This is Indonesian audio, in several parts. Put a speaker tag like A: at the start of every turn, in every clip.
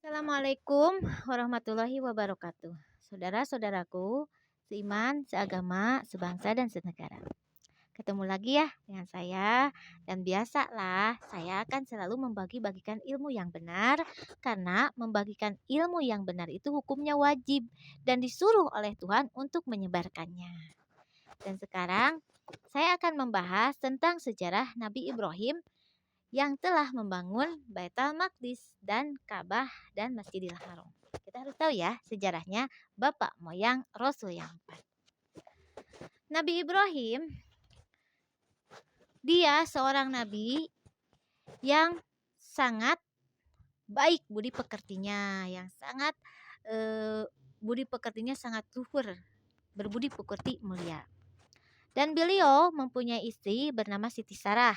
A: Assalamualaikum warahmatullahi wabarakatuh. Saudara-saudaraku, seiman, seagama, sebangsa dan senegara. Ketemu lagi ya dengan saya dan biasalah saya akan selalu membagi-bagikan ilmu yang benar karena membagikan ilmu yang benar itu hukumnya wajib dan disuruh oleh Tuhan untuk menyebarkannya. Dan sekarang saya akan membahas tentang sejarah Nabi Ibrahim yang telah membangun Baitul Maqdis dan Ka'bah dan Masjidil Haram. Kita harus tahu ya sejarahnya bapak moyang Rasul yang empat. Nabi Ibrahim, dia seorang nabi yang sangat baik budi pekertinya, yang sangat budi pekertinya sangat luhur, berbudi pekerti mulia. Dan beliau mempunyai istri bernama Siti Sarah,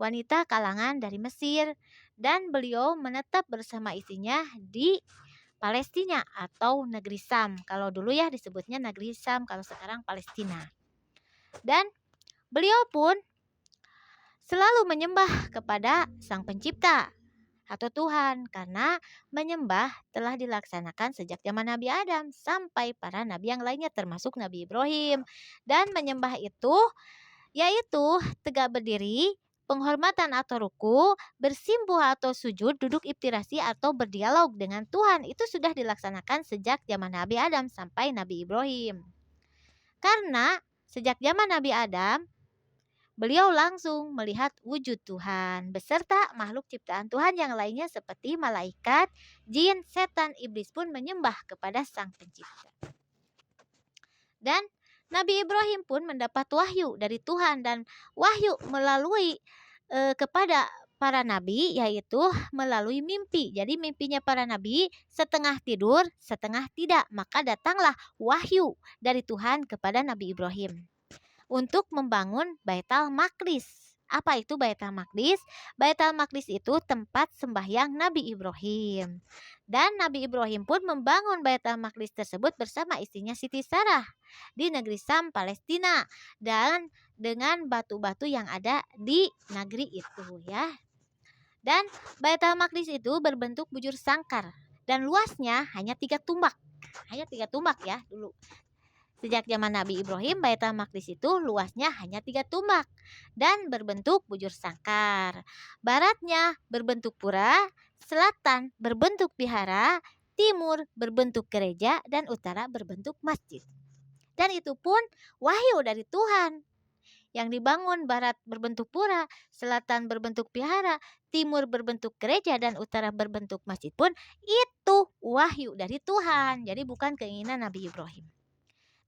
A: wanita kalangan dari Mesir, dan beliau menetap bersama istrinya di Palestina atau negeri Sam. Kalau dulu ya disebutnya negeri Sam, kalau sekarang Palestina. Dan beliau pun selalu menyembah kepada Sang Pencipta atau Tuhan, karena menyembah telah dilaksanakan sejak zaman Nabi Adam sampai para nabi yang lainnya termasuk Nabi Ibrahim. Dan menyembah itu yaitu tegak berdiri, penghormatan atau ruku, bersimpuh atau sujud, duduk iftirasi atau berdialog dengan Tuhan. Itu sudah dilaksanakan sejak zaman Nabi Adam sampai Nabi Ibrahim. Karena sejak zaman Nabi Adam, beliau langsung melihat wujud Tuhan beserta makhluk ciptaan Tuhan yang lainnya seperti malaikat, jin, setan, iblis pun menyembah kepada Sang Pencipta. Dan Nabi Ibrahim pun mendapat wahyu dari Tuhan, dan wahyu melalui kepada para nabi yaitu melalui mimpi. Jadi mimpinya para nabi setengah tidur, setengah tidak. Maka datanglah wahyu dari Tuhan kepada Nabi Ibrahim untuk membangun Baitul Maqdis. Apa itu Baitul Maqdis? Baitul Maqdis itu tempat sembahyang Nabi Ibrahim. Dan Nabi Ibrahim pun membangun Baitul Maqdis tersebut bersama istrinya Siti Sarah di negeri Sam, Palestina, dan dengan batu-batu yang ada di negeri itu ya. Dan Baitul Maqdis itu berbentuk bujur sangkar dan luasnya hanya 3 tumbak. Hanya 3 tumbak ya dulu. Sejak zaman Nabi Ibrahim, Baitul Maqdis itu luasnya hanya 3 tumbak dan berbentuk bujur sangkar. Baratnya berbentuk pura, selatan berbentuk vihara, timur berbentuk gereja, dan utara berbentuk masjid. Dan itu pun wahyu dari Tuhan. Yang dibangun barat berbentuk pura, selatan berbentuk vihara, timur berbentuk gereja, dan utara berbentuk masjid pun itu wahyu dari Tuhan. Jadi bukan keinginan Nabi Ibrahim.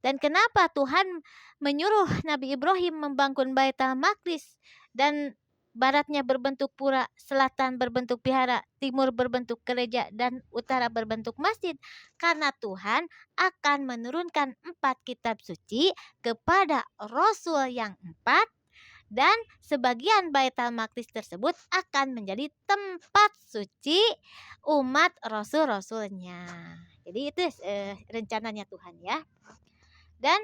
A: Dan kenapa Tuhan menyuruh Nabi Ibrahim membangun Baitul Maqdis dan baratnya berbentuk pura, selatan berbentuk vihara, timur berbentuk gereja, dan utara berbentuk masjid? Karena Tuhan akan menurunkan 4 kitab suci kepada Rasul yang 4, dan sebagian Baitul Maqdis tersebut akan menjadi tempat suci umat Rasul-Rasulnya. Jadi itu rencananya Tuhan ya. Dan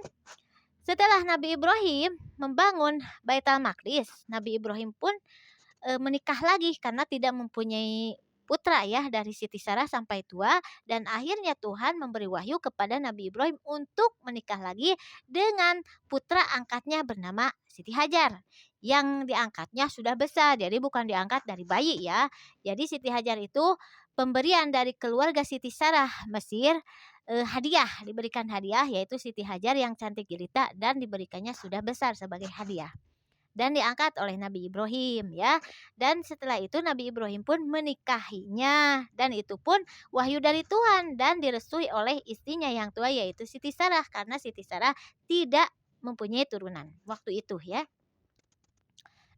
A: setelah Nabi Ibrahim membangun Baitul Maqdis, Nabi Ibrahim pun menikah lagi karena tidak mempunyai putra ya dari Siti Sarah sampai tua, dan akhirnya Tuhan memberi wahyu kepada Nabi Ibrahim untuk menikah lagi dengan putra angkatnya bernama Siti Hajar. Yang diangkatnya sudah besar, jadi bukan diangkat dari bayi ya. Jadi Siti Hajar itu pemberian dari keluarga Siti Sarah Mesir, hadiah, diberikan hadiah yaitu Siti Hajar yang cantik jelita, dan diberikannya sudah besar sebagai hadiah. Dan diangkat oleh Nabi Ibrahim ya. Dan setelah itu Nabi Ibrahim pun menikahinya, dan itu pun wahyu dari Tuhan dan direstui oleh istrinya yang tua yaitu Siti Sarah, karena Siti Sarah tidak mempunyai turunan waktu itu ya.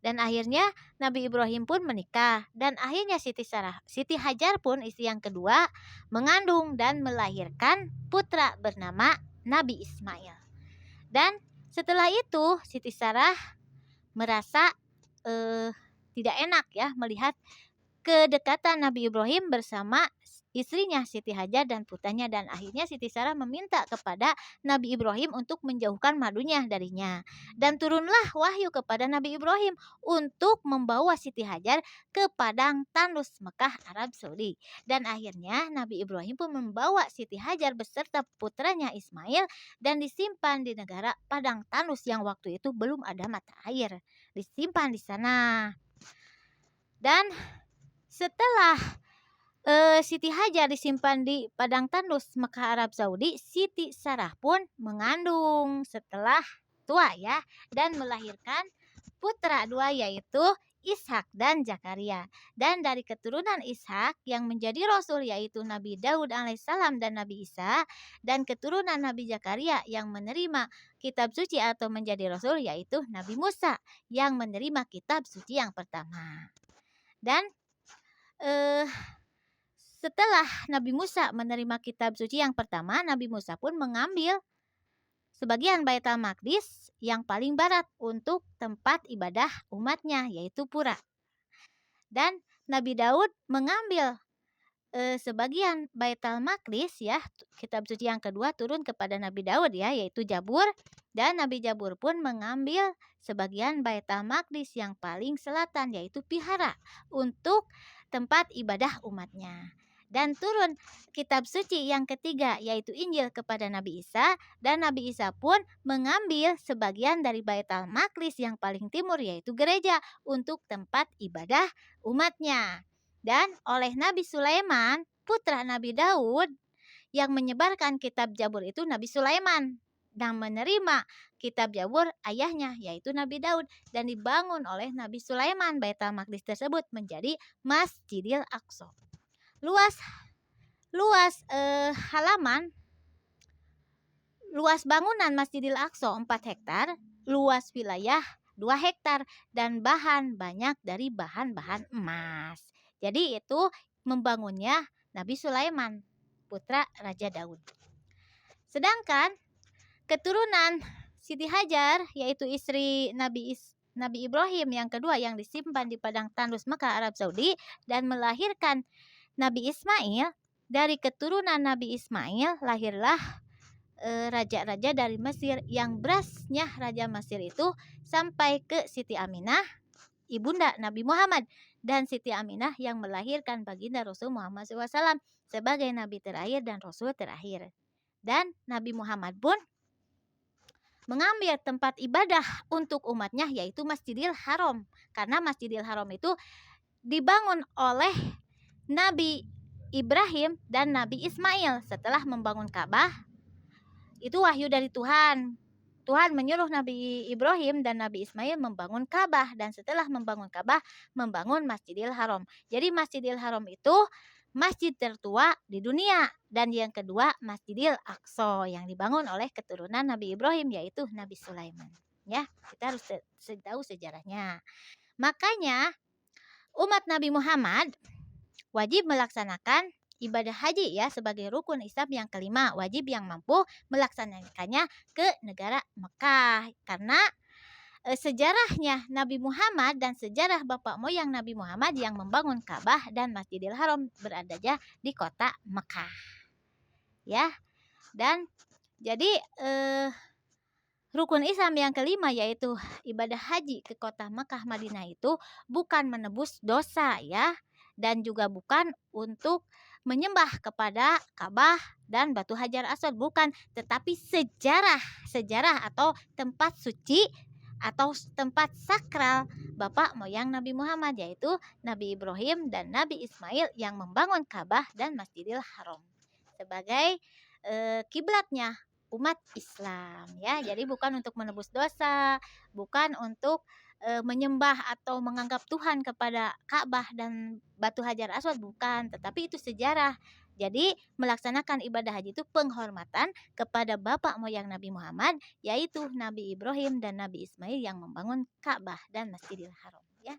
A: Dan akhirnya Nabi Ibrahim pun menikah, dan akhirnya Siti Hajar pun istri yang kedua mengandung dan melahirkan putra bernama Nabi Ismail. Dan setelah itu Siti Sarah merasa tidak enak ya melihat kedekatan Nabi Ibrahim bersama istrinya Siti Hajar dan putranya, dan akhirnya Siti Sarah meminta kepada Nabi Ibrahim untuk menjauhkan madunya darinya. Dan turunlah wahyu kepada Nabi Ibrahim untuk membawa Siti Hajar ke padang tandus Mekah, Arab Saudi. Dan akhirnya Nabi Ibrahim pun membawa Siti Hajar beserta putranya Ismail dan disimpan di negara padang tandus yang waktu itu belum ada mata air. Disimpan di sana. Dan setelah Siti Hajar disimpan di padang tandus Mekah, Arab Saudi, Siti Sarah pun mengandung setelah tua ya, dan melahirkan putra dua, yaitu Ishak dan Zakaria. Dan dari keturunan Ishak yang menjadi rasul yaitu Nabi Daud alaihissalam dan Nabi Isa, dan keturunan Nabi Zakaria yang menerima kitab suci atau menjadi rasul yaitu Nabi Musa yang menerima kitab suci yang pertama. Dan setelah Nabi Musa menerima kitab suci yang pertama, Nabi Musa pun mengambil sebagian Baitul Maqdis yang paling barat untuk tempat ibadah umatnya, yaitu Pura. Dan Nabi Daud mengambil sebagian Baitul Maqdis ya, kitab suci yang kedua turun kepada Nabi Daud ya, yaitu Zabur. Dan Nabi Zabur pun mengambil sebagian Baitul Maqdis yang paling selatan, yaitu Pihara, untuk tempat ibadah umatnya. Dan turun kitab suci yang ketiga yaitu Injil kepada Nabi Isa, dan Nabi Isa pun mengambil sebagian dari Baitul Maqdis yang paling timur yaitu gereja untuk tempat ibadah umatnya. Dan oleh Nabi Sulaiman, putra Nabi Daud, yang menyebarkan kitab Zabur itu Nabi Sulaiman, dan menerima kitab Zabur ayahnya yaitu Nabi Daud, dan dibangun oleh Nabi Sulaiman Baitul Maqdis tersebut menjadi Masjidil Aqsa. Luas bangunan Masjidil Aqsa 4 hektar, luas wilayah 2 hektar, dan bahan banyak dari bahan-bahan emas. Jadi itu membangunnya Nabi Sulaiman, putra Raja Daud. Sedangkan keturunan Siti Hajar yaitu istri Nabi Ibrahim yang kedua yang disimpan di padang tandus Mekah, Arab Saudi, dan melahirkan Nabi Ismail. Dari keturunan Nabi Ismail lahirlah raja-raja dari Mesir, yang berasnya Raja Mesir itu sampai ke Siti Aminah, ibunda Nabi Muhammad, dan Siti Aminah yang melahirkan baginda Rasul Muhammad SAW sebagai Nabi terakhir dan Rasul terakhir. Dan Nabi Muhammad pun mengambil tempat ibadah untuk umatnya yaitu Masjidil Haram, karena Masjidil Haram itu dibangun oleh Nabi Ibrahim dan Nabi Ismail setelah membangun Ka'bah. Itu wahyu dari Tuhan. Tuhan menyuruh Nabi Ibrahim dan Nabi Ismail membangun Ka'bah, dan setelah membangun Ka'bah membangun Masjidil Haram. Jadi Masjidil Haram itu masjid tertua di dunia, dan yang kedua Masjidil Aqsa yang dibangun oleh keturunan Nabi Ibrahim yaitu Nabi Sulaiman. Ya, kita harus tahu sejarahnya. Makanya umat Nabi Muhammad wajib melaksanakan ibadah haji ya sebagai rukun Islam yang kelima, wajib yang mampu melaksanakannya ke negara Mekah, karena sejarahnya Nabi Muhammad dan sejarah bapak moyang Nabi Muhammad yang membangun Ka'bah dan Masjidil Haram berada di kota Mekah. Ya. Dan jadi rukun Islam yang kelima yaitu ibadah haji ke kota Mekah Madinah itu bukan menebus dosa ya, dan juga bukan untuk menyembah kepada Ka'bah dan batu Hajar Aswad, bukan, tetapi sejarah atau tempat suci atau tempat sakral bapak moyang Nabi Muhammad yaitu Nabi Ibrahim dan Nabi Ismail yang membangun Ka'bah dan Masjidil Haram sebagai kiblatnya umat Islam ya. Jadi bukan untuk menebus dosa, bukan untuk menyembah atau menganggap Tuhan kepada Ka'bah dan batu Hajar Aswad, bukan, tetapi itu sejarah. Jadi melaksanakan ibadah haji itu penghormatan kepada bapak moyang Nabi Muhammad yaitu Nabi Ibrahim dan Nabi Ismail yang membangun Ka'bah dan Masjidil Haram ya.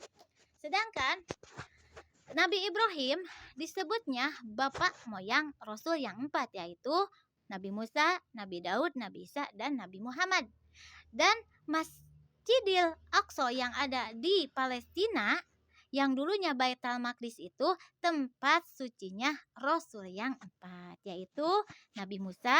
A: Sedangkan Nabi Ibrahim disebutnya bapak moyang Rasul yang 4 yaitu Nabi Musa, Nabi Daud, Nabi Isa, dan Nabi Muhammad. Dan Masjidil Aqsa yang ada di Palestina Yang dulunya Baitul Maqdis itu tempat sucinya Rasul yang 4, yaitu Nabi Musa,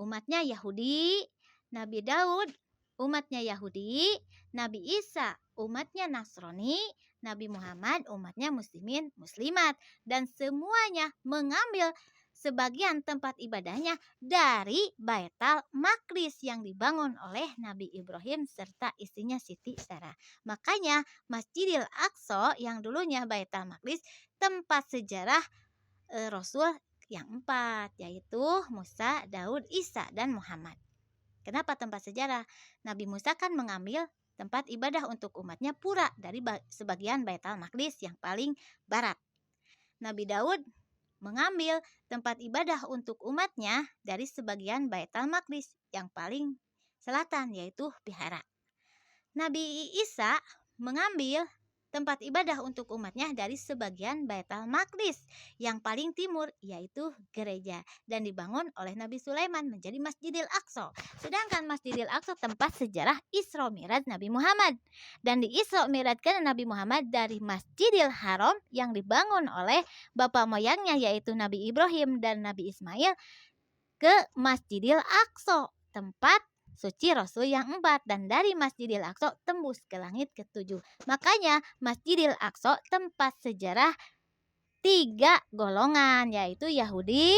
A: umatnya Yahudi, Nabi Daud, umatnya Yahudi, Nabi Isa, umatnya Nasrani, Nabi Muhammad, umatnya muslimin, muslimat. Dan semuanya mengambil sebagian tempat ibadahnya dari Baitul Maqdis yang dibangun oleh Nabi Ibrahim serta istrinya Siti Sarah. Makanya Masjidil Aqsa yang dulunya Baitul Maqdis tempat sejarah Rasul yang 4, yaitu Musa, Daud, Isa, dan Muhammad. Kenapa tempat sejarah? Nabi Musa kan mengambil tempat ibadah untuk umatnya pura dari sebagian Baitul Maqdis yang paling barat. Nabi Daud mengambil tempat ibadah untuk umatnya dari sebagian Baitul Maqdis yang paling selatan, yaitu Vihara. Nabi Isa mengambil tempat ibadah untuk umatnya dari sebagian Baitul Maqdis yang paling timur, yaitu gereja, dan dibangun oleh Nabi Sulaiman menjadi Masjidil Aqsa. Sedangkan Masjidil Aqsa tempat sejarah Isra Mi'raj Nabi Muhammad, dan di Isra Mi'rajkan Nabi Muhammad dari Masjidil Haram yang dibangun oleh bapak moyangnya yaitu Nabi Ibrahim dan Nabi Ismail ke Masjidil Aqsa, tempat suci Rasul yang 4, dan dari Masjidil Aqsa tembus ke langit ke-7. Makanya Masjidil Aqsa tempat sejarah 3 golongan, yaitu Yahudi,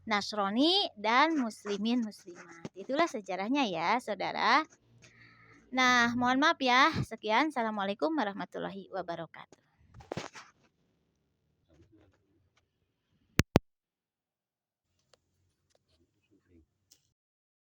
A: Nasrani, dan muslimin muslimat. Itulah sejarahnya ya, saudara. Nah, mohon maaf ya. Sekian. Assalamualaikum warahmatullahi wabarakatuh.